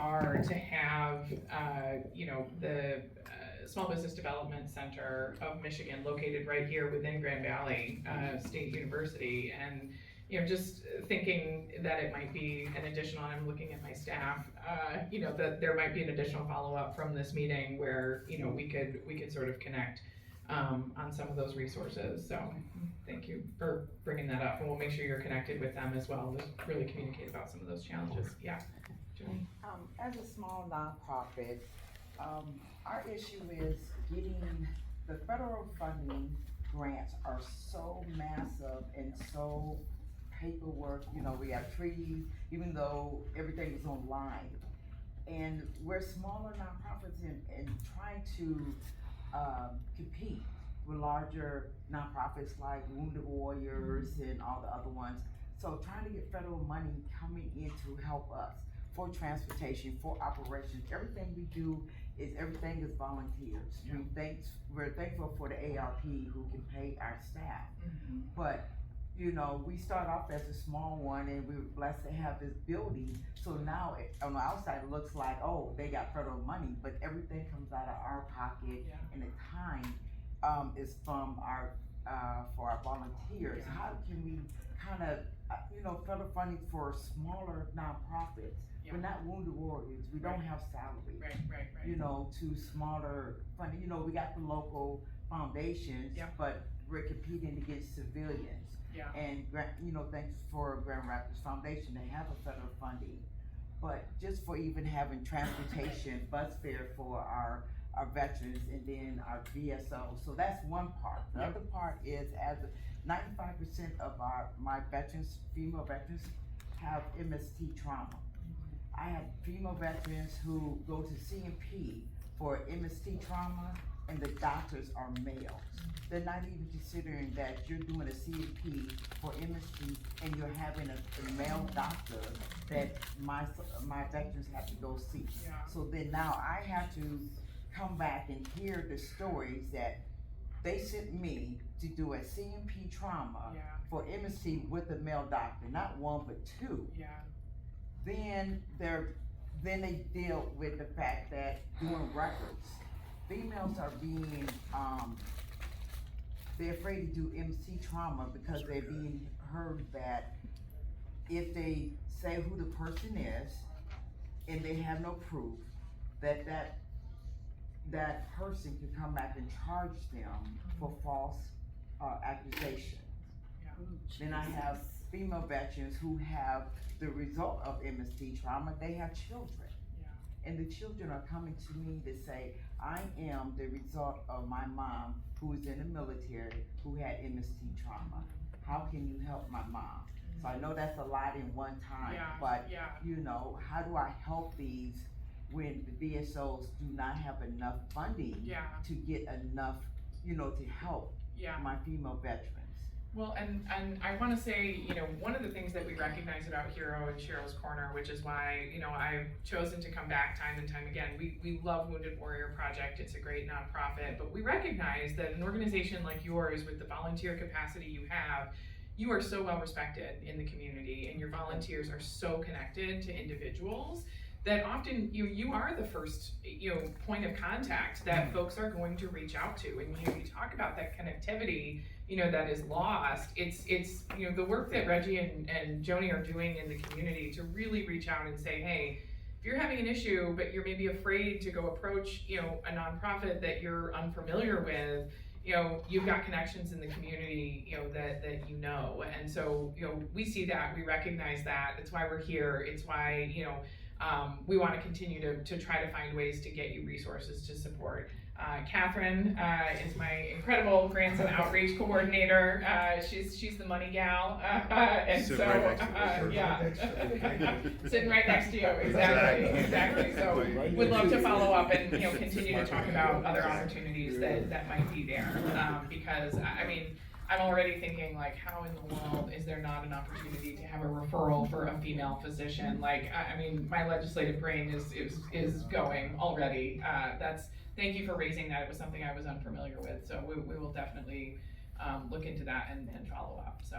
are to have, the Small Business Development Center of Michigan located right here within Grand Valley State University. And, just thinking that it might be an additional, and I'm looking at my staff, that there might be an additional follow-up from this meeting where, we could sort of connect on some of those resources. So thank you for bringing that up, and we'll make sure you're connected with them as well to really communicate about some of those challenges. Yeah, Julie? As a small nonprofit, our issue is getting the federal funding grants are so massive and so paperwork, we have treaties, even though everything is online. And we're smaller nonprofits and trying to compete with larger nonprofits like Wounded Warriors and all the other ones. So trying to get federal money coming in to help us for transportation, for operations. Everything we do everything is volunteers. Yeah. We're thankful for the ARP who can pay our staff. Mm-hmm. But we start off as a small one, and we were blessed to have this building. So now on the outside it looks like, oh, they got federal money, but everything comes out of our pocket, Yeah. and the time is from our for our volunteers. Yeah. How can we kind of federal funding for smaller nonprofits? Yeah. We're not Wounded Warriors. We don't have salary. Right. To smaller funding. We got the local foundations, Yeah. but we're competing against civilians. Yeah. And thanks for Grand Rapids Foundation, they have a federal funding. But just for even having transportation, bus fare for our veterans, and then our VSO. So that's one part. The other part is 95% of my veterans, female veterans, have MST trauma. I have female veterans who go to CMP for MST trauma, and the doctors are males. They're not even considering that you're doing a CMP for MST and you're having a male doctor that my veterans have to go see. Yeah. So then now I have to come back and hear the stories that they sent me to do a CMP trauma Yeah. for MST with a male doctor, not one but two. Yeah. Then they deal with the fact that doing records, females are being they're afraid to do MC trauma because they're being heard that if they say who the person is and they have no proof, that person can come back and charge them for false accusation. Yeah. Then I have female veterans who have the result of MST trauma. They have children. Yeah. And the children are coming to me to say, I am the result of my mom who was in the military who had MST trauma. How can you help my mom? So I know that's a lot in one time, Yeah, but yeah. How do I help these when the VSOs do not have enough funding Yeah. to get enough, to help Yeah. my female veterans? Well, and I want to say, one of the things that we recognize about Hero and Cheryl's Corner, which is why, I've chosen to come back time and time again. We love Wounded Warrior Project. It's a great nonprofit, but we recognize that an organization like yours, with the volunteer capacity you have, you are so well respected in the community, and your volunteers are so connected to individuals that often you are the first point of contact that folks are going to reach out to. And you talk about that connectivity that is lost. It's the work that Reggie and Joni are doing in the community to really reach out and say, hey, if you're having an issue but you're maybe afraid to go approach a nonprofit that you're unfamiliar with, you've got connections in the community that and so we see that, we recognize that. It's why we're here. It's why we want to continue to try to find ways to get you resources to support. Catherine is my incredible grants and outreach coordinator. She's the money gal, and Sitting so right next to me. yeah, sitting right next to you. Exactly. So we'd love to follow up and continue to talk about other opportunities that might be there, because I'm already thinking, like, how in the world is there not an opportunity to have a referral for a female physician? Like, my legislative brain is going already. Thank you for raising that. It was something I was unfamiliar with, so we will definitely look into that and follow up. So